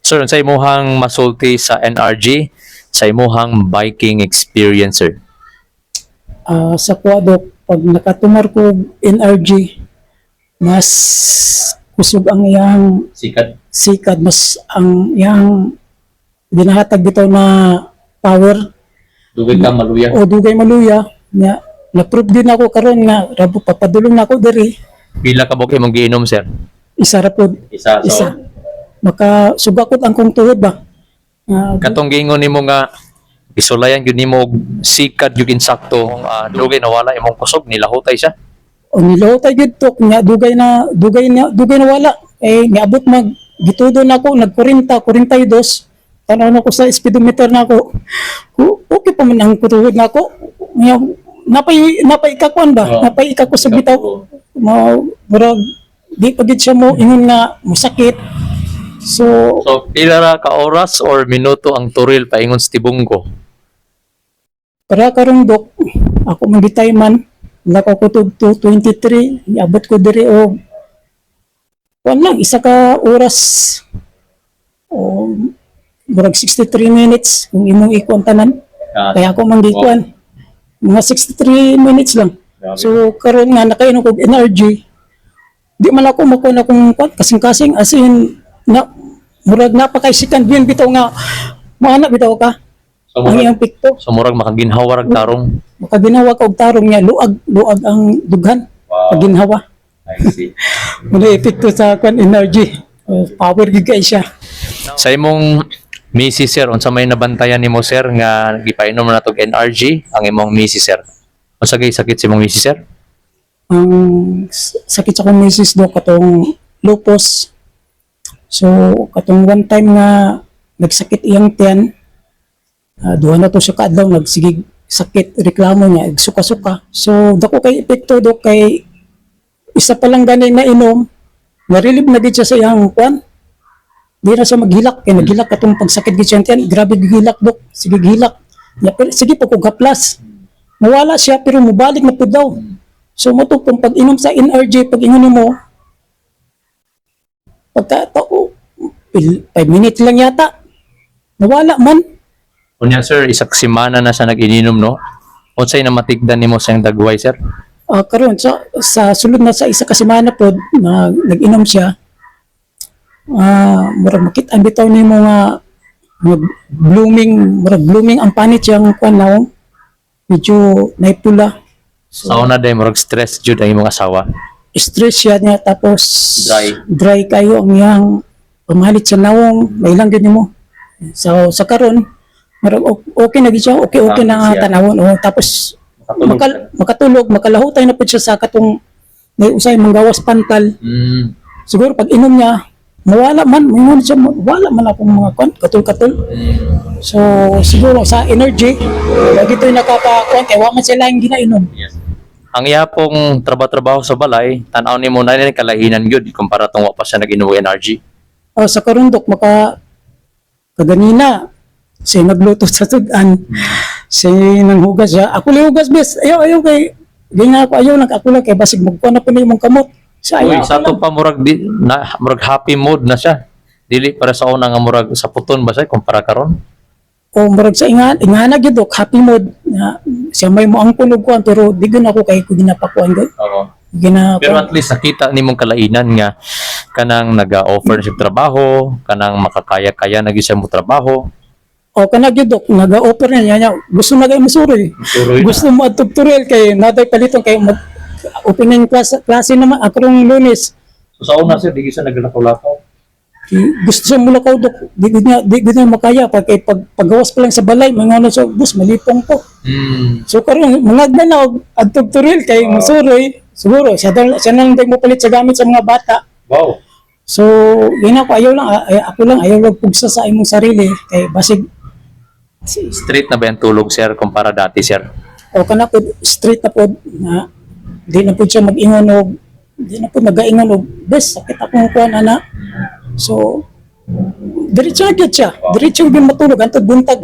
Sir, sa imuhang masulti sa NRG, sa imuhang biking experience, sir. Sa Quadok, pag nakatumar ko NRG, mas kusog ang iyang Sikat. sikad, mas ang iyang ginahatag bitaw na power Dugay ka maluya. o dugay maluya nga na-prove din ako karon nga rabo papadulong na ako diri Pila ka bukay mong giinom, sir? isa ra pod Isa. isa makasugakot ang kong tuhod ba. Katong gingon nimo nga isulayan gyud nimo og sikat gyud insakto dugay nawala imong kusog nilahutay siya. o nilahutay gid to nga dugay na wala niabot mag gitudo na ako nag 40 42 tanaw na ko sa speedometer na ako. Okay pa man ang kutuhod na ako nga napay ikakuan ba napay ikakusog bitaw murag di pa gid siya mo ingon nga musakit. So Pila ra ka oras or minuto ang turil paingon sa tibunggo? para karong dok ako magitay man lako ko to 23 iabot ko diri og kuan lang isa ka oras o murag 63 minutes kung imong ikuan tanan kaya ako manggikuan mga 63 minutes lang. So karon nga nakainom ko energy di man ako makuha akong kuan kasing-kasing as in na murag napakaisikan din bitaw nga maana bitaw ka So ang murag, iyang pikto so murag makaginhawa rag tarong. makaginawa ka og tarong niya luag ang dughan pag ginhawa I see. muna epekto sa kuan energy. Power gid kay siya. Sa imong misis, sir, unsa may nabantayan nimo, sir, nga gipainom na natog NRG ang imong misis, sir? Unsa gay sakit sa imong misis, sir? Ang sakit sa kong misis do katong lupus. So katong one time nga nagsakit iyang tiyan, duha na to siya kaadlaw nagsigig sakit reklamo niya suka-suka. So dako kay epekto do kay isa pa lang ganay na inom na-relieve na gid siya sa iyang kwan. Di na siya maghilak kay naghilak katong pagsakit gid siya tiyan grabe gihilak dok sige gihilak ya, pero sige pa kog haplas nawala siya pero mubalik na pud daw. So mo to kung pag-inom sa NRG pag ingon mo pagka 5 minutes lang yata nawala man. Unya, sir, isak semana na siya nag-ininom, no? Unsay na matigdan nimo sa iyang dagway, sir? Karon sa sulod na sa isa ka semana pod na nag-inom siya murag makit-an bitaw nimo nga murag blooming ang panit siyang kuan now medyo naipula. Sa una day murag stress jud ang imong asawa. Stress siya niya tapos Dry. dry kayo ang iyang pamahalit sa nawong may lang gid nimo. So sa karon murag okay na gid siya okay na nga siya. tanawon tapos Makatulog. makatulog makalahutay na pud siya sa katong may usay manggawas pantal. Siguro pag inom niya mawala man mingon siya wala man akong mga kwan katul-katul. So siguro sa energy lagi to nakaka-kwan kay wa man sila ang ginainom. Yes. Ang iya pong trabaho sa balay, tan-aw nimo na ni kalahinan gyud kumpara tong wa pa siya nag-inom og NRG. Sa karundok kaganina siya nagluto sa sudan. Siya nanghugas siya. Ako lihugas bes. Ayaw kay ganyan ako lang ako lang kay basig magkuha na po na yung kamot. Siya Uy, ayaw. sa to pa murag murag happy mood na siya. Dili para sa una nga murag sa puton ba siya kumpara karon? O murag sa ingana gyud dok happy mood. Siya may mo ang kunog kuan pero di gyud ako kay ko ginapakuan gyud. Oo. Gina Pero at least nakita nimong kalainan nga kanang naga-offer siya trabaho, kanang makakaya-kaya na gyud siya mo trabaho. o kana gyud dok naga-offer niya gusto na kay masuroy. Suroy na. Gusto mo at tutorial kay naday paliton kay mag opening klase naman akarong Lunes. So sa una sir, di siya naglakaw-lakaw. Gusto siya mulakaw dok di niya makaya paggawas pa lang sa balay mga siya bus malipong ko. So karon mga na at tutorial kay masuroy siguro siya nang mo palit sa gamit sa mga bata. Wow. So yun ako ayaw lang pugsa sa imong sarili kay basig Straight na ba yung tulog sir kumpara dati sir? o kana po straight na po na di na po siya mag-ingon og di na po nagaingon og bes sakit akong kuan ana. So diretso na gyud siya diretso gyud matulog antod buntag.